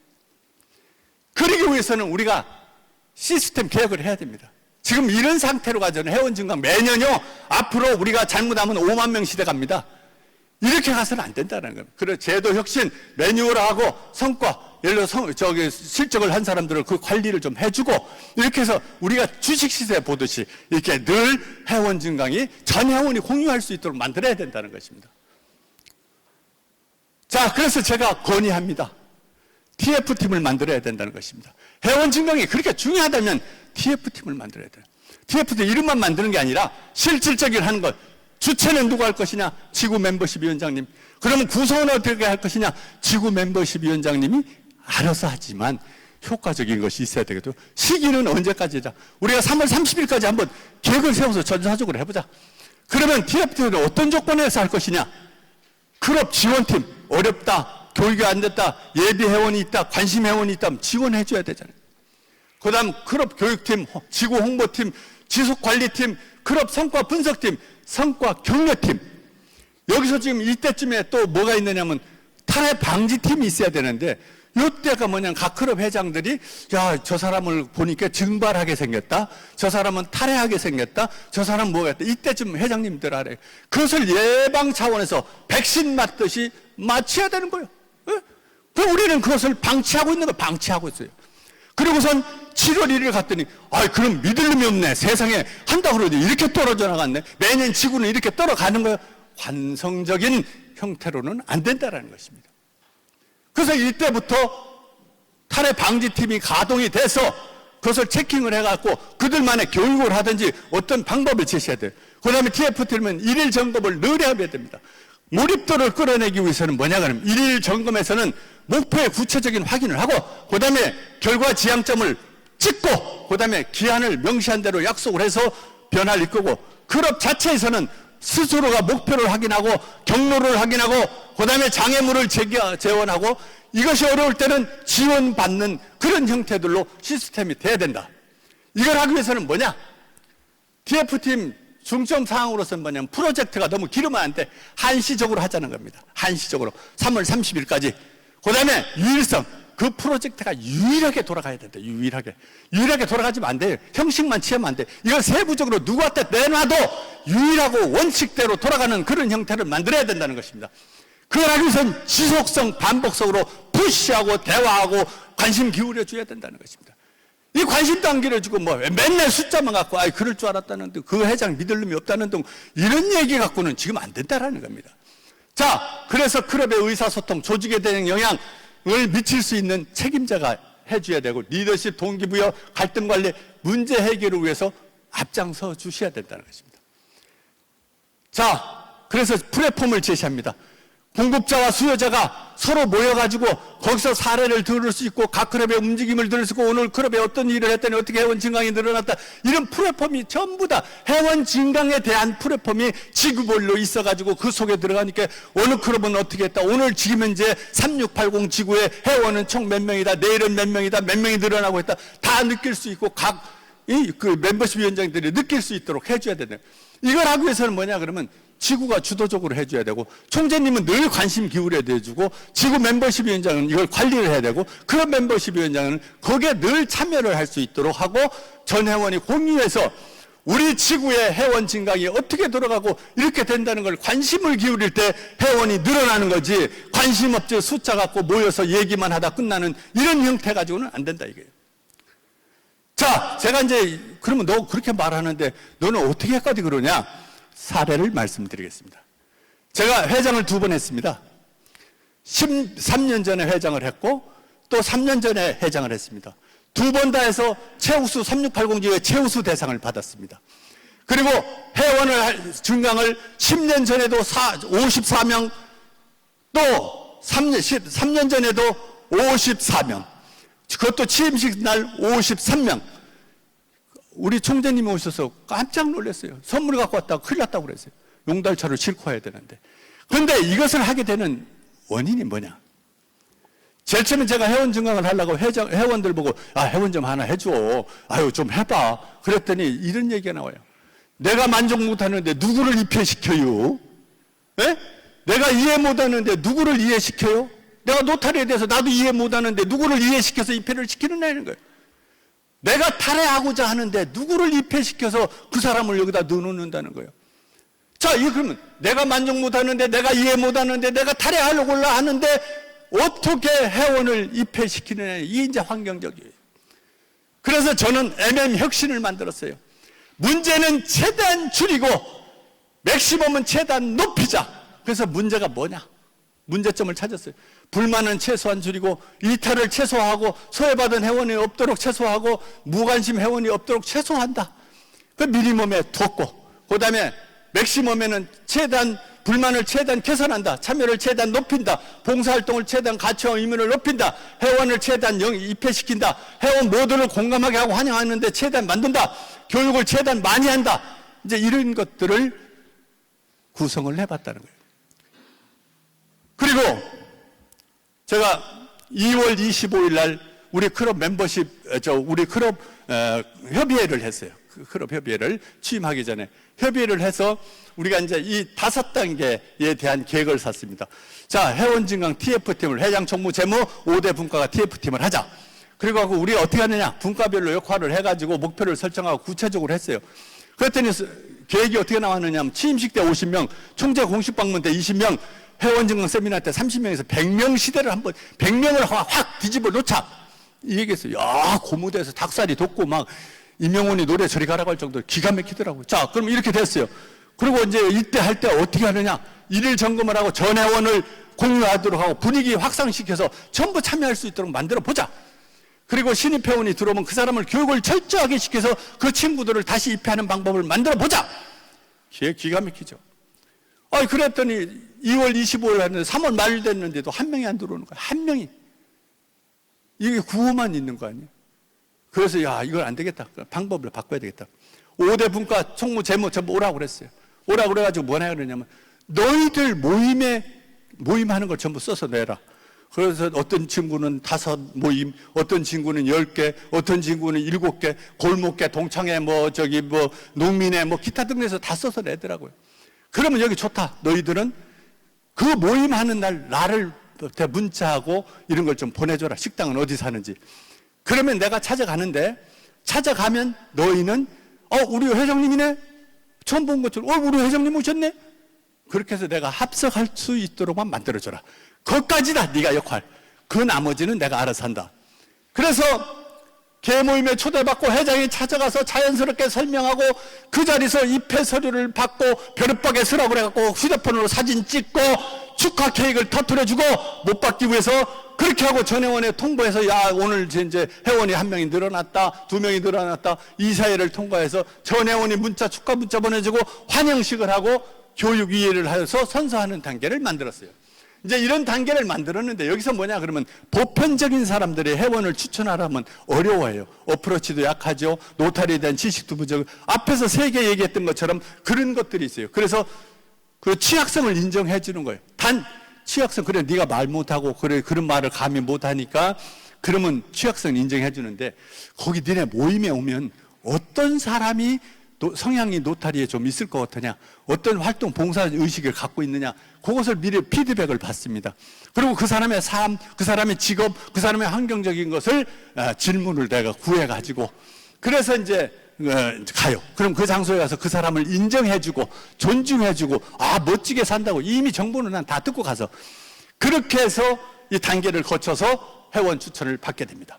그러기 위해서는 우리가 시스템 개혁을 해야 됩니다. 지금 이런 상태로 가서는 회원 증강 매년요, 앞으로 우리가 잘못하면 5만 명 시대 갑니다. 이렇게 가서는 안 된다는 겁니다. 그래서 제도 혁신, 매뉴얼하고 성과, 예를 들어 실적을 한 사람들을 그 관리를 좀 해주고, 이렇게 해서 우리가 주식 시세 보듯이 이렇게 늘 회원 증강이 전 회원이 공유할 수 있도록 만들어야 된다는 것입니다. 자, 그래서 제가 건의합니다. TF팀을 만들어야 된다는 것입니다. 회원 증강이 그렇게 중요하다면 TF팀을 만들어야 돼요. TF팀 이름만 만드는 게 아니라 실질적인 하는 것. 주체는 누가 할 것이냐? 지구 멤버십 위원장님. 그러면 구성은 어떻게 할 것이냐? 지구 멤버십 위원장님이 알아서 하지만 효과적인 것이 있어야 되거든요. 시기는 언제까지다? 우리가 3월 30일까지 한번 계획을 세워서 전사적으로 해보자. 그러면 TF팀은 어떤 조건에서 할 것이냐? 클럽 지원팀, 어렵다, 교육이 안 됐다, 예비 회원이 있다, 관심 회원이 있다면 지원해 줘야 되잖아요. 그 다음 클럽 교육팀, 지구 홍보팀, 지속관리팀, 클럽 성과 분석팀, 성과 격려팀. 여기서 지금 이때쯤에 또 뭐가 있느냐면 탈해 방지팀이 있어야 되는데, 이때가 뭐냐면 각 클럽 회장들이 야, 저 사람을 보니까 증발하게 생겼다, 저 사람은 탈해하게 생겼다, 저 사람은 뭐가 있다. 이때쯤 회장님들 아래 그것을 예방 차원에서 백신 맞듯이 맞춰야 되는 거예요. 그럼 우리는 그것을 방치하고 있는 거 방치하고 있어요. 그리고선 7월 1일 갔더니 그럼 믿을 놈이 없네. 세상에 한다고 그러지 이렇게 떨어져 나갔네. 매년 지구는 이렇게 떨어가는 거예요. 관성적인 형태로는 안 된다는 것입니다. 그래서 이때부터 탈해 방지팀이 가동이 돼서 그것을 체킹을 해갖고 그들만의 교육을 하든지 어떤 방법을 제시해야 돼요. 그 다음에 TF팀은 일일 점검을 늘 해야 됩니다. 몰입도를 끌어내기 위해서는 뭐냐 그러면 일일 점검에서는 목표의 구체적인 확인을 하고, 그 다음에 결과 지향점을 찍고, 그 다음에 기한을 명시한 대로 약속을 해서 변화를 이끌고, 클럽 자체에서는 스스로가 목표를 확인하고 경로를 확인하고 그 다음에 장애물을 재원하고, 이것이 어려울 때는 지원받는 그런 형태들로 시스템이 돼야 된다. 이걸 하기 위해서는 뭐냐? TF팀 중점 사항으로서는 뭐냐면 프로젝트가 너무 길으면 안 돼. 한시적으로 하자는 겁니다. 한시적으로 3월 30일까지. 그 다음에 유일성. 그 프로젝트가 유일하게 돌아가야 된다. 유일하게 돌아가지면 안 돼요. 형식만 취하면 안 돼. 이걸 세부적으로 누구한테 내놔도 유일하고 원칙대로 돌아가는 그런 형태를 만들어야 된다는 것입니다. 그걸 하기 위해서는 지속성, 반복적으로 푸시하고 대화하고 관심 기울여 줘야 된다는 것입니다. 이 관심도 안 기울여주고 맨날 숫자만 갖고 그럴 줄 알았다는 등, 그 회장 믿을 놈이 없다는 등 이런 얘기 갖고는 지금 안 된다라는 겁니다. 자, 그래서 클럽의 의사소통, 조직에 대한 영향을 미칠 수 있는 책임자가 해줘야 되고, 리더십, 동기부여, 갈등관리, 문제 해결을 위해서 앞장서 주셔야 된다는 것입니다. 자, 그래서 플랫폼을 제시합니다. 공급자와 수요자가 서로 모여가지고 거기서 사례를 들을 수 있고 각 클럽의 움직임을 들을 수 있고, 오늘 클럽에 어떤 일을 했더니 어떻게 회원 증강이 늘어났다, 이런 플랫폼이 전부 다 회원 증강에 대한 플랫폼이 지구별로 있어가지고 그 속에 들어가니까 어느 클럽은 어떻게 했다, 오늘 지금 현재 3680 지구의 회원은 총 몇 명이다, 내일은 몇 명이다, 몇 명이 늘어나고 있다, 다 느낄 수 있고 각 그 멤버십 위원장들이 느낄 수 있도록 해줘야 된다. 이걸 하기 위해서는 뭐냐 그러면 지구가 주도적으로 해줘야 되고, 총재님은 늘 관심 기울여야 돼주고, 지구 멤버십 위원장은 이걸 관리를 해야 되고, 클럽 멤버십 위원장은 거기에 늘 참여를 할 수 있도록 하고, 전 회원이 공유해서 우리 지구의 회원 증강이 어떻게 돌아가고 이렇게 된다는 걸 관심을 기울일 때 회원이 늘어나는 거지, 관심 없지 숫자 갖고 모여서 얘기만 하다 끝나는 이런 형태 가지고는 안 된다 이거예요. 자, 제가 이제 그러면 너 그렇게 말하는데 너는 어떻게 했거든 그러냐? 사례를 말씀드리겠습니다. 제가 회장을 2번 했습니다. 13년 전에 회장을 했고 또 3년 전에 회장을 했습니다. 2번 다 해서 최우수 3680지회 최우수 대상을 받았습니다. 그리고 회원을 증강을 10년 전에도 54명, 또 3년 전에도 54명, 그것도 취임식 날 53명. 우리 총재님이 오셔서 깜짝 놀랐어요. 선물을 갖고 왔다가 큰일 났다고 그랬어요. 용달차를 싣고 와야 되는데. 그런데 이것을 하게 되는 원인이 뭐냐? 제일 처음에 제가 회원 증강을 하려고 회원들 보고 회원 좀 하나 해줘. 아유 좀 해봐. 그랬더니 이런 얘기가 나와요. 내가 만족 못하는데 누구를 입회시켜요? 예? 내가 이해 못하는데 누구를 이해시켜요? 내가 노타리에 대해서 나도 이해 못하는데 누구를 이해시켜서 입회를 시키느냐는 거예요. 내가 탈회하고자 하는데 누구를 입회시켜서 그 사람을 여기다 넣어놓는다는 거예요. 자, 이거 그러면 내가 만족 못하는데 내가 이해 못하는데 내가 탈회하려고 하는데 어떻게 회원을 입회시키느냐, 이게 이제 환경적이에요. 그래서 저는 혁신을 만들었어요. 문제는 최대한 줄이고 맥시멈은 최대한 높이자. 그래서 문제가 뭐냐? 문제점을 찾았어요. 불만은 최소한 줄이고 이탈을 최소화하고 소외받은 회원이 없도록 최소화하고 무관심 회원이 없도록 최소화한다. 그 미니멈에 뒀고, 그 다음에 맥시멈에는 최대한 불만을 최대한 개선한다. 참여를 최대한 높인다. 봉사활동을 최대한 가치와 의미를 높인다. 회원을 최대한 입회시킨다. 회원 모두를 공감하게 하고 환영하는데 최대한 만든다. 교육을 최대한 많이 한다. 이제 이런 것들을 구성을 해봤다는 거예요. 그리고 제가 2월 25일 날 우리 클럽 멤버십, 우리 클럽 협의회를 했어요. 그 클럽 협의회를 취임하기 전에 협의회를 해서 우리가 이제 이 5단계에 대한 계획을 샀습니다. 자, 회원 증강 TF팀을, 회장, 총무, 재무 5대 분과가 TF팀을 하자. 그리고 우리가 어떻게 하느냐? 분과별로 역할을 해가지고 목표를 설정하고 구체적으로 했어요. 그랬더니 계획이 어떻게 나왔느냐 하면 취임식 때 50명, 총재 공식 방문 때 20명, 회원 증강 세미나 때 30명에서 100명 시대를 한번 100명을 확 뒤집어 놓자. 이 얘기했어요. 야, 고무대에서 닭살이 돋고 막 임영훈이 노래 저리 가라고 할 정도로 기가 막히더라고요. 자, 그럼 이렇게 됐어요. 그리고 이제 이때 할 때 어떻게 하느냐? 일일 점검을 하고 전 회원을 공유하도록 하고 분위기 확산시켜서 전부 참여할 수 있도록 만들어 보자. 그리고 신입 회원이 들어오면 그 사람을 교육을 철저하게 시켜서 그 친구들을 다시 입회하는 방법을 만들어 보자. 기가 막히죠. 그랬더니 2월 25일 했는데 3월 말 됐는데도 한 명이 안 들어오는 거야. 한 명이. 이게 구호만 있는 거 아니에요? 그래서 이건 안 되겠다. 방법을 바꿔야 되겠다. 5대 분과 총무, 재무 전부 오라고 그랬어요. 오라고 그래가지고 뭐냐 그러냐면 너희들 모임하는 걸 전부 써서 내라. 그래서 어떤 친구는 5모임, 어떤 친구는 10개, 어떤 친구는 7개, 골목계, 동창회, 농민회, 기타 등에서 다 써서 내더라고요. 그러면 여기 좋다. 너희들은 그 모임하는 날 나를 문자하고 이런 걸 좀 보내줘라. 식당은 어디 사는지. 그러면 내가 찾아가는데, 찾아가면 너희는 우리 회장님이네? 처음 본 것처럼 우리 회장님 오셨네? 그렇게 해서 내가 합석할 수 있도록만 만들어줘라. 그것까지다 네가 역할. 그 나머지는 내가 알아서 한다. 그래서 개모임에 초대받고 회장이 찾아가서 자연스럽게 설명하고 그 자리에서 입회 서류를 받고 벼룩박에 서라고 그래갖고 휴대폰으로 사진 찍고 축하 케이크를 터뜨려주고 못 받기 위해서 그렇게 하고 전 회원에 통보해서 오늘 이제 회원이 1명이 늘어났다, 2명이 늘어났다, 이 사회를 통과해서 전 회원이 축하 문자 보내주고 환영식을 하고 교육 이해를 해서 선서하는 단계를 만들었어요. 이제 이런 단계를 만들었는데 여기서 뭐냐 그러면 보편적인 사람들이 회원을 추천하라면 어려워요. 어프로치도 약하죠. 노타리에 대한 지식도 부족. 앞에서 3개 얘기했던 것처럼 그런 것들이 있어요. 그래서 그 취약성을 인정해 주는 거예요. 단 취약성, 그래 네가 말 못하고 그래 그런 말을 감히 못하니까 그러면 취약성 인정해 주는데 거기 니네 모임에 오면 어떤 사람이 성향이 노타리에 좀 있을 것 같으냐, 어떤 활동 봉사의식을 갖고 있느냐, 그것을 미리 피드백을 받습니다. 그리고 그 사람의 삶, 그 사람의 직업, 그 사람의 환경적인 것을 질문을 내가 구해가지고 그래서 이제 가요. 그럼 그 장소에 가서 그 사람을 인정해주고 존중해주고 멋지게 산다고 이미 정보는 난 다 듣고 가서 그렇게 해서 이 단계를 거쳐서 회원 추천을 받게 됩니다.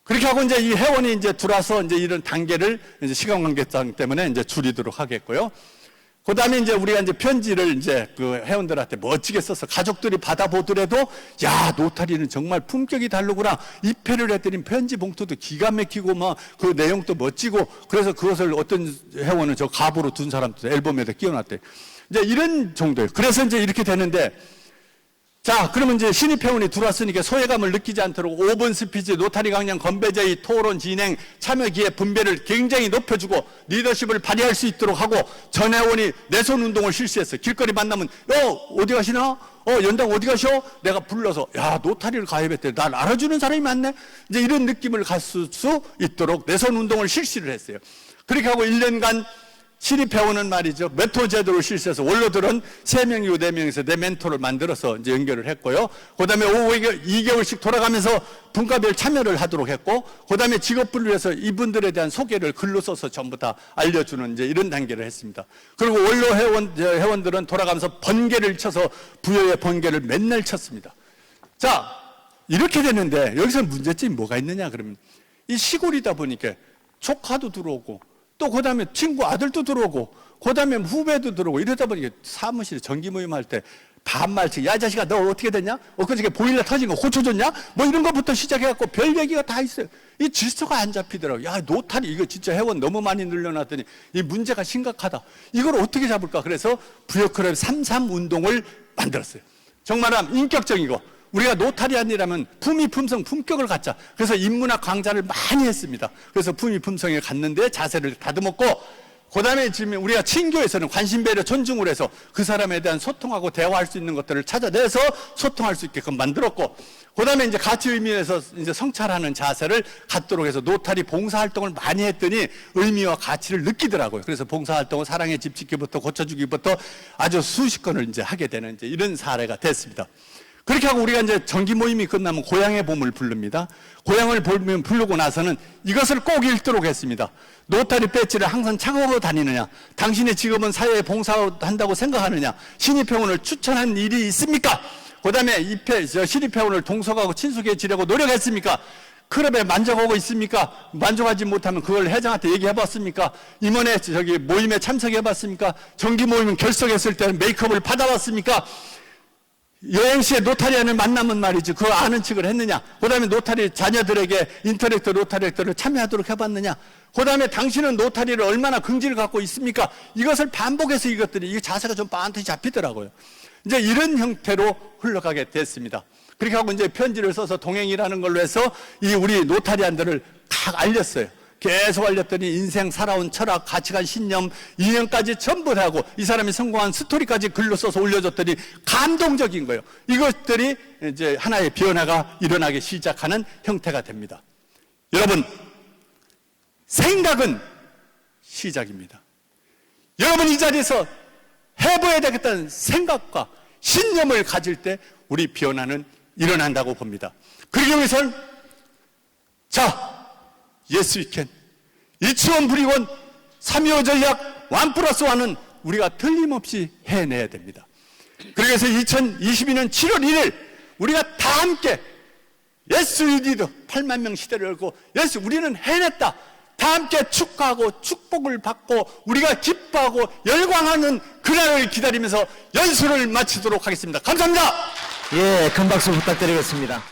그렇게 하고 이제 이 회원이 이제 들어와서 이제 이런 단계를 이제 시간 관계상 때문에 이제 줄이도록 하겠고요. 그 다음에 이제 우리가 이제 편지를 이제 그 회원들한테 멋지게 써서 가족들이 받아보더라도, 야, 노타리는 정말 품격이 다르구나. 입회를 했더니 편지 봉투도 기가 막히고 막 그 내용도 멋지고, 그래서 그것을 어떤 회원은 저 갑으로 둔 사람도 앨범에다 끼워놨대. 이제 이런 정도예요. 그래서 이제 이렇게 되는데, 자, 그러면 이제 신입 회원이 들어왔으니까 소외감을 느끼지 않도록 5분 스피치, 노타리 강연, 건배제의, 토론 진행, 참여 기회 분배를 굉장히 높여주고 리더십을 발휘할 수 있도록 하고, 전 회원이 내손 운동을 실시했어요. 길거리 만나면 어디 가시나? 연당 어디 가셔? 내가 불러서 야, 노타리를 가입했대. 날 알아주는 사람이 많네. 이제 이런 느낌을 갖을 수 있도록 내손 운동을 실시를 했어요. 그렇게 하고 1년간 신입 회원은 말이죠, 멘토 제도를 실시해서 원로들은 3명이고 4명에서 내 멘토를 만들어서 이제 연결을 했고요. 그 다음에 2개월씩 돌아가면서 분과별 참여를 하도록 했고, 그 다음에 직업분류를 해서 이분들에 대한 소개를 글로 써서 전부 다 알려주는 이제 이런 단계를 했습니다. 그리고 원로 회원들은 돌아가면서 번개를 쳐서 부여의 번개를 맨날 쳤습니다. 자, 이렇게 되는데 여기서 문제점이 뭐가 있느냐 그러면, 이 시골이다 보니까 조카도 들어오고, 또 그 다음에 친구 아들도 들어오고, 그 다음에 후배도 들어오고, 이러다 보니까 사무실에 정기 모임 할 때 반말씩, 야, 이 자식아, 너 어떻게 됐냐? 그저께 보일러 터진 거 고쳐줬냐? 뭐 이런 것부터 시작해갖고 별 얘기가 다 있어요. 이 질서가 안 잡히더라고요. 야, 노타리, 이거 진짜 회원 너무 많이 늘려놨더니 이 문제가 심각하다. 이걸 어떻게 잡을까? 그래서 부여클럽 33 운동을 만들었어요. 정말 인격적이고, 우리가 노타리안이라면 품위, 품성, 품격을 갖자. 그래서 인문학 강좌를 많이 했습니다. 그래서 품위, 품성에 갔는데 자세를 다듬었고, 그 다음에 지금 우리가 친교에서는 관심, 배려, 존중을 해서 그 사람에 대한 소통하고 대화할 수 있는 것들을 찾아내서 소통할 수 있게끔 만들었고, 그 다음에 이제 가치 의미에서 이제 성찰하는 자세를 갖도록 해서 노타리 봉사활동을 많이 했더니 의미와 가치를 느끼더라고요. 그래서 봉사활동을 사랑의 집 짓기부터 고쳐주기부터 아주 수십 건을 이제 하게 되는 이제 이런 사례가 됐습니다. 그렇게 하고 우리가 이제 정기 모임이 끝나면 고향의 봄을 부릅니다. 고향을 부르고 나서는 이것을 꼭 읽도록 했습니다. 노타리 배지를 항상 차고 다니느냐? 당신의 직업은 사회에 봉사한다고 생각하느냐? 신입회원을 추천한 일이 있습니까? 그 다음에 신입회원을 동석하고 친숙해 지려고 노력했습니까? 클럽에 만족하고 있습니까? 만족하지 못하면 그걸 회장한테 얘기해봤습니까? 임원회 모임에 참석해봤습니까? 정기 모임 결석했을 때는 메이크업을 받아봤습니까? 여행시에 노타리안을 만나면 말이지, 그거 아는 척을 했느냐? 그 다음에 노타리 자녀들에게 인터랙터 노타리액터를 참여하도록 해봤느냐? 그 다음에 당신은 노타리를 얼마나 긍지를 갖고 있습니까? 이것을 반복해서 이것들이, 이 자세가 좀 빤히 잡히더라고요. 이제 이런 형태로 흘러가게 됐습니다. 그렇게 하고 이제 편지를 써서 동행이라는 걸로 해서 이 우리 노타리안들을 다 알렸어요. 계속 알렸더니 인생 살아온 철학, 가치관, 신념, 인연까지 전부 다 하고, 이 사람이 성공한 스토리까지 글로 써서 올려줬더니 감동적인 거예요. 이것들이 이제 하나의 변화가 일어나기 시작하는 형태가 됩니다. 여러분, 생각은 시작입니다. 여러분 이 자리에서 해봐야 되겠다는 생각과 신념을 가질 때 우리 변화는 일어난다고 봅니다. 그러기 위해서는 Yes, we can. 이치원 부리원 3.25 전략 1+1은 우리가 틀림없이 해내야 됩니다. 그래서 2022년 7월 1일 우리가 다 함께 Yes, we did 8만 명 시대를 열고 Yes, 우리는 해냈다. 다 함께 축하하고 축복을 받고 우리가 기뻐하고 열광하는 그날을 기다리면서 연수를 마치도록 하겠습니다. 감사합니다. 예, 큰 박수 부탁드리겠습니다.